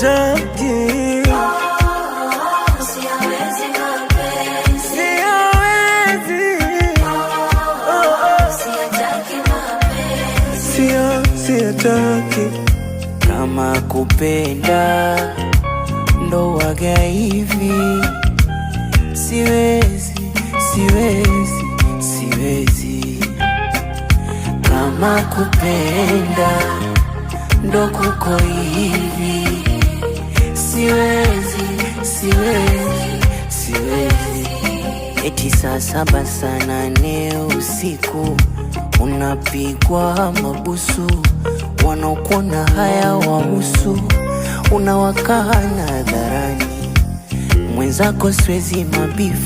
sitaki. Siyawezi mapenzi, Siyawezi. siyataki mapenzi. Siyataki. Kama kupenda ndo waga hivi, siwezi, siwezi, siwezi. Kama kupenda ndo kuko hivi, siwezi, siwezi, siwezi. Eti saa 7 saa 8 usiku unapigwa mabusu, wanaokona haya wahusu, unawakana hadharani, mwenzako siwezi mabifu.